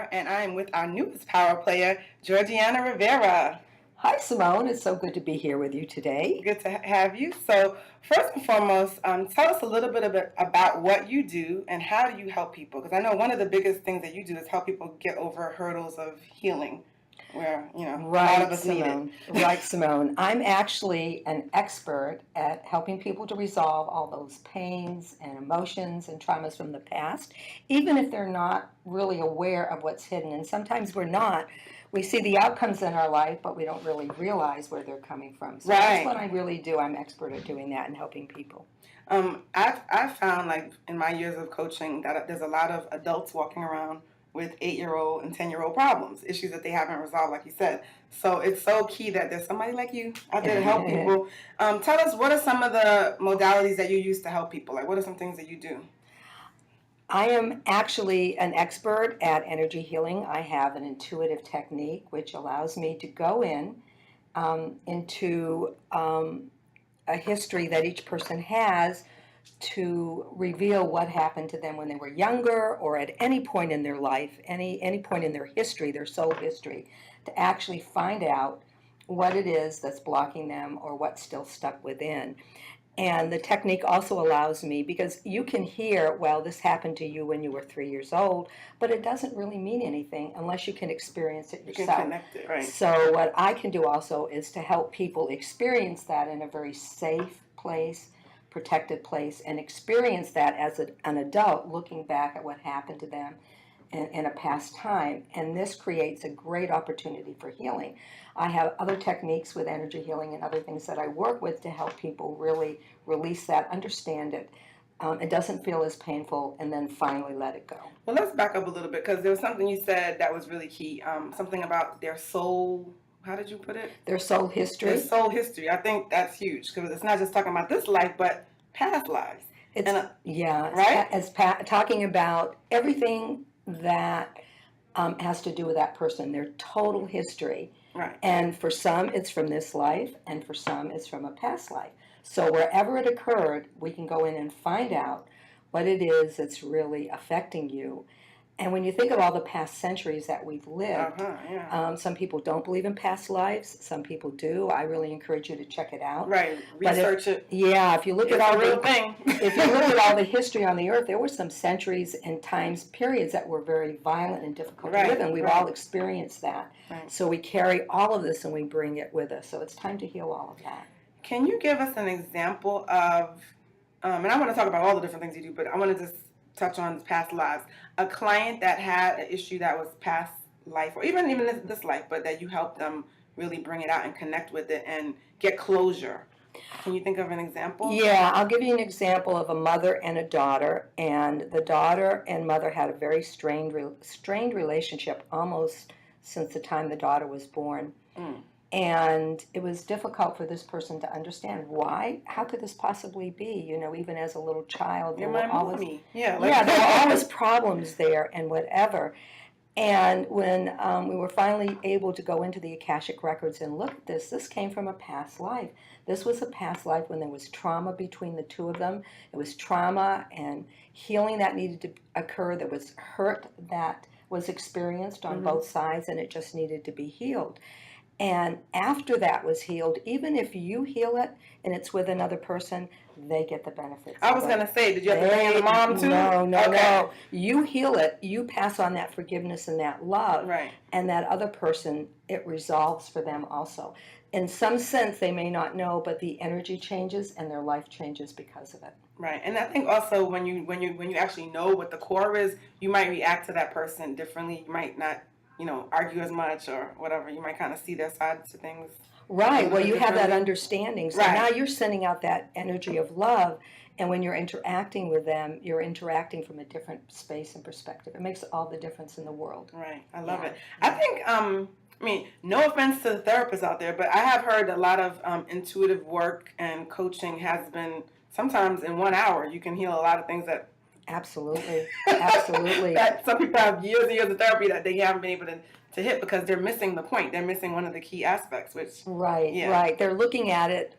Rivera, and I am with our newest power player, Georgianna Rivera. Hi, Simone. It's so good to be here with you today. Good to have you. So, first and foremost, tell us a little bit about what you do and how do you help people? Because I know one of the biggest things that you do is help people get over hurdles of healing, where a lot of us Simone. need it. Right, Simone. I'm actually an expert at helping people to resolve all those pains and emotions and traumas from the past, even if they're not really aware of what's hidden. And sometimes we're not. We see the outcomes in our life, but we don't really realize where they're coming from. So that's what I really do. I'm expert at doing that and helping people. I've found, like, in my years of coaching, that there's a lot of adults walking around with 8-year-old and 10-year-old problems, issues that they haven't resolved, like you said. So it's so key that there's somebody like you out there to help people. Tell us, what are some of the modalities that you use to help people? Like, what are some things that you do? I am actually an expert at energy healing. I have an intuitive technique which allows me to go into a history that each person has to reveal what happened to them when they were younger or at any point in their life, any point in their history, their soul history, to actually find out what it is that's blocking them or what's still stuck within. And the technique also allows me, because you can hear, well, this happened to you when you were 3 years old, but it doesn't really mean anything unless you can experience it yourself. You can connect it, right. So what I can do also is to help people experience that in a very safe place, protected place, and experience that as an adult looking back at what happened to them in a past time. And this creates a great opportunity for healing. I have other techniques with energy healing and other things that I work with to help people really release that, understand it. It doesn't feel as painful, and then finally let it go. Well, let's back up a little bit, because there was something you said that was really key. Something about their soul. How did you put it? Their soul history. Their soul history. I think that's huge, because it's not just talking about this life, but past lives. Talking about everything that has to do with that person, their total history. Right. And for some, it's from this life, and for some, it's from a past life. So wherever it occurred, we can go in and find out what it is that's really affecting you. And when you think of all the past centuries that we've lived, some people don't believe in past lives. Some people do. I really encourage you to check it out. Right, research it. Yeah, if you look at all the real thing. If you look at all the history on the earth, there were some centuries and times periods that were very violent and difficult to live in. We've all experienced that. Right. So we carry all of this and we bring it with us. So it's time to heal all of that. Can you give us an example of, and I want to talk about all the different things you do, but I want to just touch on past lives. A client that had an issue that was past life, or even this life, but that you helped them really bring it out and connect with it and get closure. Can you think of an example? Yeah, I'll give you an example of a mother and a daughter. And the daughter and mother had a very strained relationship almost since the time the daughter was born. And it was difficult for this person to understand why. How could this possibly be? You know, even as a little child, there were always there were always problems there and whatever. And when we were finally able to go into the Akashic Records and look at this, this came from a past life. This was a past life when there was trauma between the two of them. It was trauma and healing that needed to occur. There was hurt that was experienced on both sides, and it just needed to be healed. And after that was healed, even if you heal it and it's with another person, they get the benefits. I was going to say, did you have to bring in the mom too? No. You heal it, you pass on that forgiveness and that love. Right. And that other person, it resolves for them also. In some sense, they may not know, but the energy changes and their life changes because of it. Right. And I think also when you actually know what the core is, you might react to that person differently. You might not argue as much or whatever. You might kind of see their sides to things. Right. Well, you have that understanding. So now you're sending out that energy of love. And when you're interacting with them, you're interacting from a different space and perspective. It makes all the difference in the world. Right. I love it. I think, no offense to the therapists out there, but I have heard a lot of intuitive work and coaching has been, sometimes in 1 hour, you can heal a lot of things that Absolutely. That some people have years and years of therapy that they haven't been able to hit because they're missing the point. They're missing one of the key aspects, which... Right. They're looking at it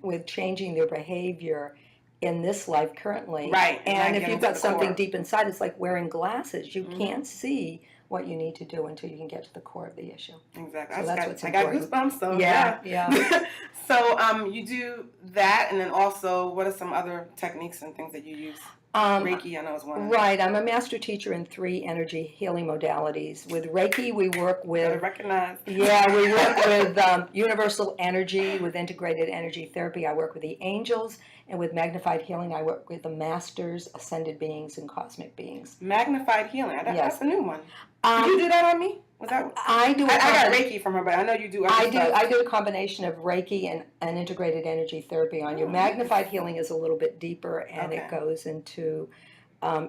with changing their behavior in this life currently. Right. And if you've got something deep inside, it's like wearing glasses. You can't see what you need to do until you can get to the core of the issue. Exactly. So that's what's I got important. goosebumps. So Yeah, yeah. So you do that, and then also, what are some other techniques and things that you use? Reiki, I know, is one. Right. I'm a master teacher in 3 energy healing modalities. With Reiki, we work with. Recognize. Yeah, we work with universal energy, with integrated energy therapy. I work with the angels, and with magnified healing, I work with the masters, ascended beings, and cosmic beings. Magnified healing. Yes. That's a new one. Did you do that on me? Was that? I do. I got Reiki from her, but I know you do other stuff. I do a combination of Reiki and integrated energy therapy on you. Magnified healing is a little bit deeper, and it goes into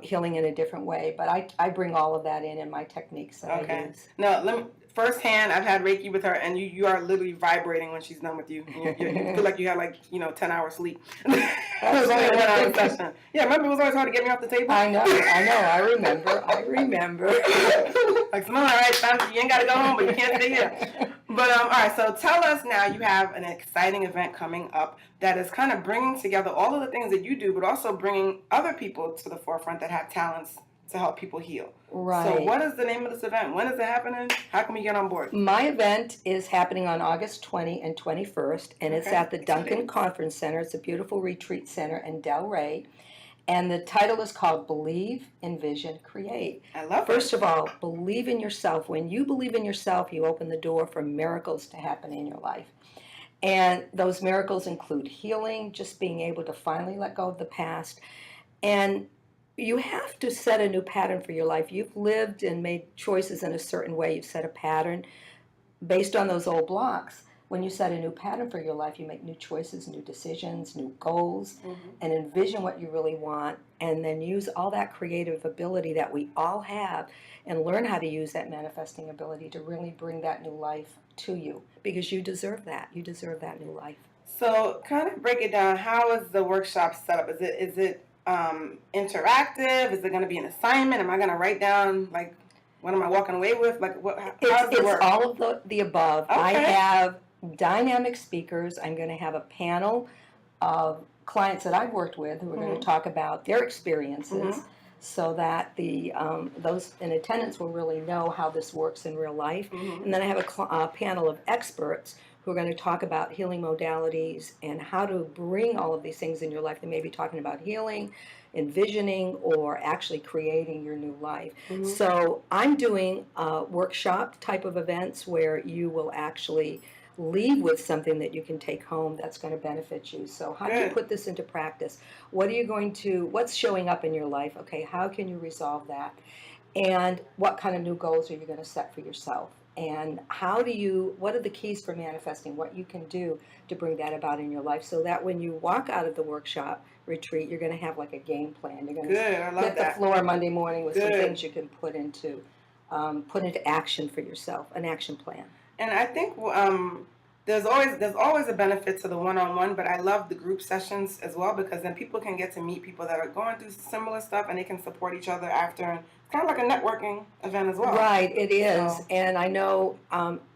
healing in a different way. But I bring all of that in my techniques that I use. No, let me. Firsthand, I've had Reiki with her, and you are literally vibrating when she's done with you. You feel like you had 10 hours sleep. It was only a 1 hour session. Yeah, remember it was always hard to get me off the table. I know. I remember. Like, Simone, all right, you ain't got to go home, but you can't stay here. But all right, so tell us now. You have an exciting event coming up that is kind of bringing together all of the things that you do, but also bringing other people to the forefront that have talents to help people heal. Right. So what is the name of this event? When is it happening? How can we get on board? My event is happening on August 20 and 21st, and it's at the Duncan Conference Center. It's a beautiful retreat center in Delray. And the title is called Believe, Envision, Create. I love it. First of all, believe in yourself. When you believe in yourself, you open the door for miracles to happen in your life. And those miracles include healing, just being able to finally let go of the past. And you have to set a new pattern for your life. You've lived and made choices in a certain way. You've set a pattern based on those old blocks. When you set a new pattern for your life, you make new choices, new decisions, new goals, and envision what you really want, and then use all that creative ability that we all have and learn how to use that manifesting ability to really bring that new life to you, because you deserve that. You deserve that new life. So kind of break it down. How is the workshop set up? Is it interactive? Is it going to be an assignment? Am I going to write down, like, what am I walking away with? Like, how does it work? It's all of the above. Okay. I have dynamic speakers. I'm going to have a panel of clients that I've worked with who are going to talk about their experiences, so that those in attendance will really know how this works in real life. And then I have a panel of experts who are going to talk about healing modalities and how to bring all of these things in your life. They may be talking about healing, envisioning, or actually creating your new life. So I'm doing workshop type of events where you will actually leave with something that you can take home that's going to benefit you. So how do you put this into practice? What's showing up in your life? Okay, how can you resolve that? And what kind of new goals are you going to set for yourself? And what are the keys for manifesting, what you can do to bring that about in your life, so that when you walk out of the workshop retreat, you're going to have like a game plan. You're going to hit the floor Monday morning with some things you can put into action for yourself, an action plan. And I think there's always a benefit to the one-on-one, but I love the group sessions as well, because then people can get to meet people that are going through similar stuff, and they can support each other after. And it's kind of like a networking event as well. Right, it is. So. And I know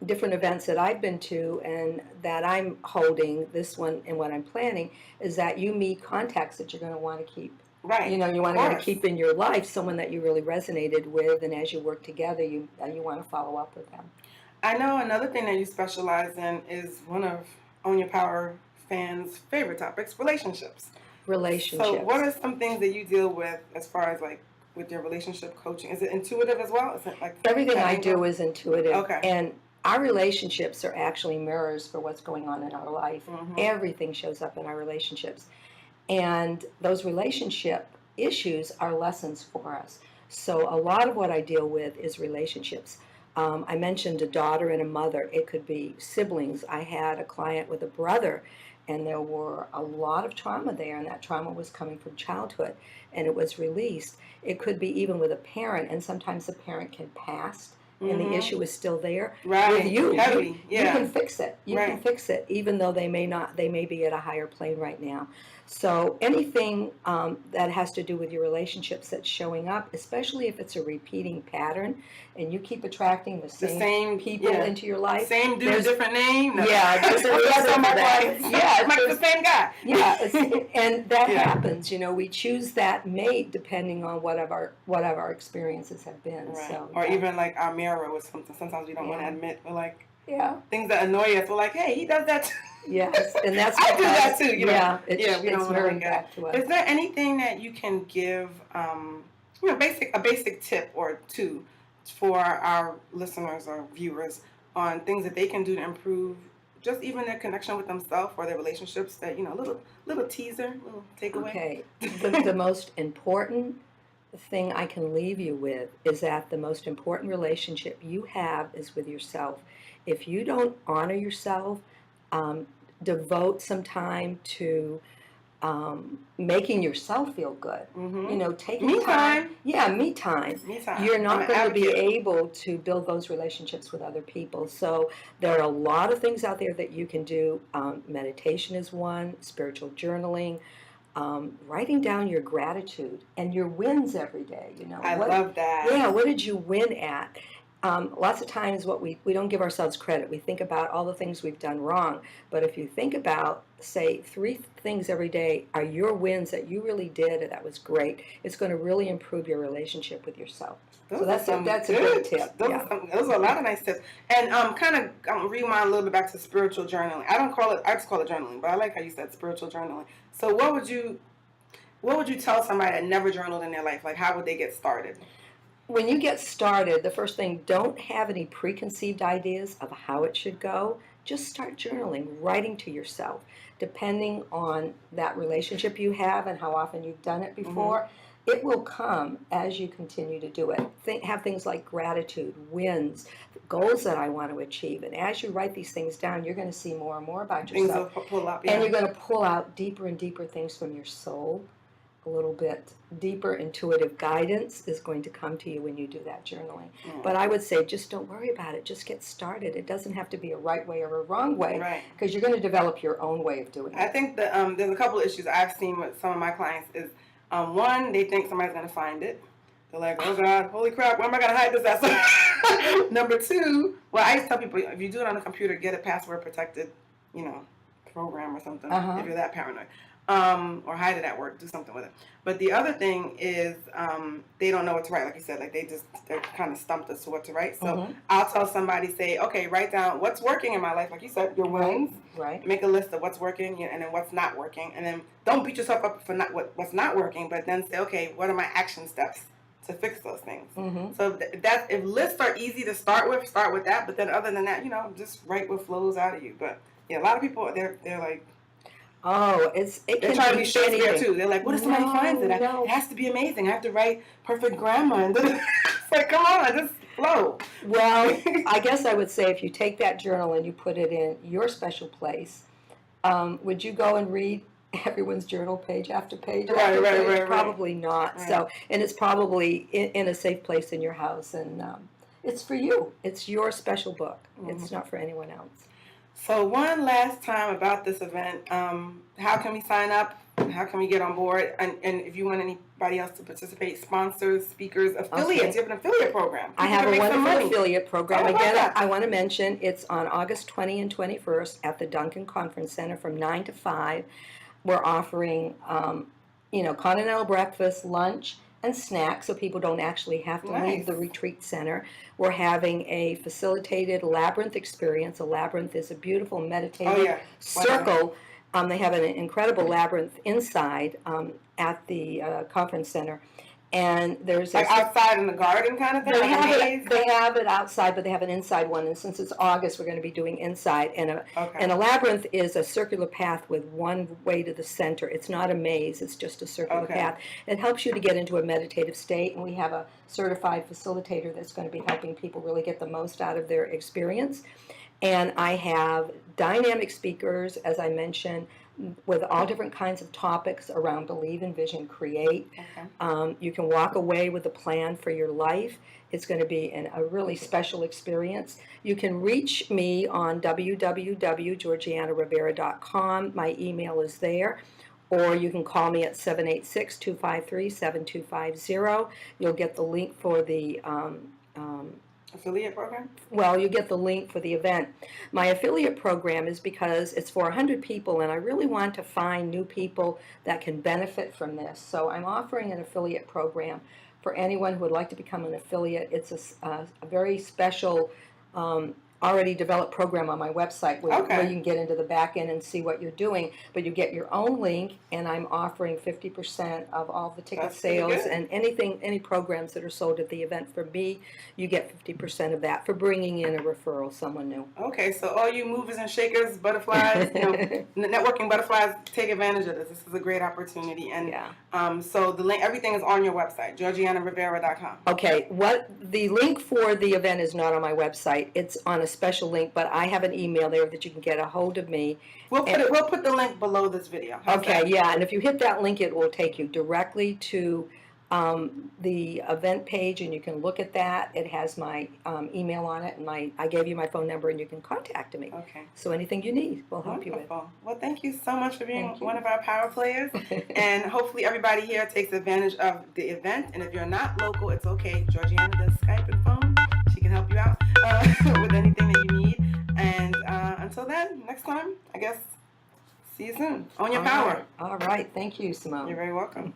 different events that I've been to and that I'm holding, this one and what I'm planning, is that you meet contacts that you're going to want to keep. Right. You want to keep in your life someone that you really resonated with, and as you work together, you want to follow up with them. I know another thing that you specialize in is one of Own Your Power fans' favorite topics, relationships. So what are some things that you deal with as far as like with your relationship coaching? Is it intuitive as well? Is it like everything I do is intuitive? Okay. And our relationships are actually mirrors for what's going on in our life. Everything shows up in our relationships. And those relationship issues are lessons for us. So a lot of what I deal with is relationships. I mentioned a daughter and a mother. It could be siblings. I had a client with a brother, and there were a lot of trauma there, and that trauma was coming from childhood, and it was released. It could be even with a parent, and sometimes the parent can pass and the issue is still there Right. with you. Heavy. You can fix it. You Right. can fix it, even though they may be at a higher plane right now. So anything that has to do with your relationships that's showing up, especially if it's a repeating pattern, and you keep attracting the same people into your life. Same dude, different name. No. Yeah, there's a reason for that. Yeah, it's like the same guy. Yeah, and that happens. You know, we choose that mate depending on what our experiences have been. Right. So, or even like our mirror was something. Sometimes we don't want to admit. We're like, things that annoy us. We're like, hey, he does that too. Yes, and that's I do that too. You know? Yeah, we don't mirroring back to us. Is there anything that you can give, you know, a basic tip or two for our listeners or viewers on things that they can do to improve just even their connection with themselves or their relationships? That, you know, little teaser, little takeaway. Okay, the most important thing I can leave you with is that the most important relationship you have is with yourself. If you don't honor yourself, devote some time to making yourself feel good. You know, taking time. Yeah, me time. You're not going to be able to build those relationships with other people. So there are a lot of things out there that you can do. Meditation is one, spiritual journaling, writing down your gratitude and your wins every day. You know, I love that. Yeah, what did you win at? Lots of times we don't give ourselves credit. We think about all the things we've done wrong. But if you think about, say, 3 things every day are your wins that you really did and that was great, it's going to really improve your relationship with yourself. So that's a good tip. Those are a lot of nice tips. And kind of rewind a little bit back to spiritual journaling. I just call it journaling, but I like how you said spiritual journaling. So what would you tell somebody that never journaled in their life? Like, how would they get started? When you get started, the first thing, don't have any preconceived ideas of how it should go. Just start journaling, writing to yourself. Depending on that relationship you have and how often you've done it before, it will come as you continue to do it. Have things like gratitude, wins, goals that I want to achieve. And as you write these things down, you're going to see more and more about yourself. Things will pull up, and you're going to pull out deeper and deeper things from your soul. A little bit deeper intuitive guidance is going to come to you when you do that journaling. But I would say just don't worry about it. Just get started. It doesn't have to be a right way or a wrong way, because you're going to develop your own way of doing it. I think that there's a couple of issues I've seen with some of my clients is, one, they think somebody's going to find it. They're like, oh God, holy crap, where am I going to hide this at? Number 2, well, I used to tell people, if you do it on a computer, get a password protected, you know, program or something, if you're that paranoid. Or hide it at work, do something with it. But the other thing is they don't know what to write, like you said, like they're kind of stumped as to what to write. So I'll tell somebody, say, okay, write down what's working in my life, like you said, your wins. Right. Make a list of what's working and then what's not working, and then don't beat yourself up for what's not working, but then say, okay, what are my action steps to fix those things? So that if lists are easy to start with that. But then other than that, you know, just write what flows out of you. But yeah, a lot of people they're like. Oh, they're trying to be Shakespeare too. They're like, what if somebody finds it? It has to be amazing. I have to write perfect grammar. And it's like, come on, just flow. Well, I guess I would say if you take that journal and you put it in your special place, would you go and read everyone's journal page after page after page? Right. Probably not. Right. So, and it's probably in a safe place in your house, and it's for you. It's your special book. It's not for anyone else. So one last time about this event, how can we sign up? How can we get on board? And if you want anybody else to participate, sponsors, speakers, affiliates, you have an affiliate program. I have a wonderful affiliate program. Again, I want to mention it's on August 20 and 21st at the Duncan Conference Center from 9 to 5. We're offering, continental breakfast, lunch, and snacks, so people don't actually have to leave the retreat center. We're having a facilitated labyrinth experience. A labyrinth is a beautiful meditative circle. They have an incredible labyrinth inside at the conference center. And there's like outside in the garden kind of thing? They have it outside, but they have an inside one. And since it's August, we're going to be doing inside. And a labyrinth is a circular path with one way to the center. It's not a maze. It's just a circular path. It helps you to get into a meditative state. And we have a certified facilitator that's going to be helping people really get the most out of their experience. And I have dynamic speakers, as I mentioned, with all different kinds of topics around Believe, Envision, Create. Okay. You can walk away with a plan for your life. It's going to be a really special experience. You can reach me on www.georgiannarivera.com. My email is there. Or you can call me at 786-253-7250. You'll get the link for the Affiliate program? well, you get the link for the event. My affiliate program is because it's for 100 people, and I really want to find new people that can benefit from this. So I'm offering an affiliate program for anyone who would like to become an affiliate. It's a very special, already developed program on my website where you can get into the back end and see what you're doing. But you get your own link, and I'm offering 50% of all the ticket sales and any programs that are sold at the event. For me, you get 50% of that for bringing in a referral, someone new. Okay, so all you movers and shakers, butterflies, networking butterflies, take advantage of this. This is a great opportunity. And so the link, everything is on your website, GeorgiannaRivera.com. Okay, the link for the event is not on my website. It's on a special link, but I have an email there that you can get a hold of me. We'll put the link below this video. Okay, yeah, and if you hit that link, it will take you directly to the event page, and you can look at that. It has my email on it, and I gave you my phone number, and you can contact me. Okay. So anything you need, we'll help you with. Well, thank you so much for being one of our power players, and hopefully everybody here takes advantage of the event. And if you're not local, it's okay. Georgianna does Skype and phone. She can help you out with anything that you need. And until then, next time, I guess, see you soon. On your power. All right. Thank you, Simone. You're very welcome.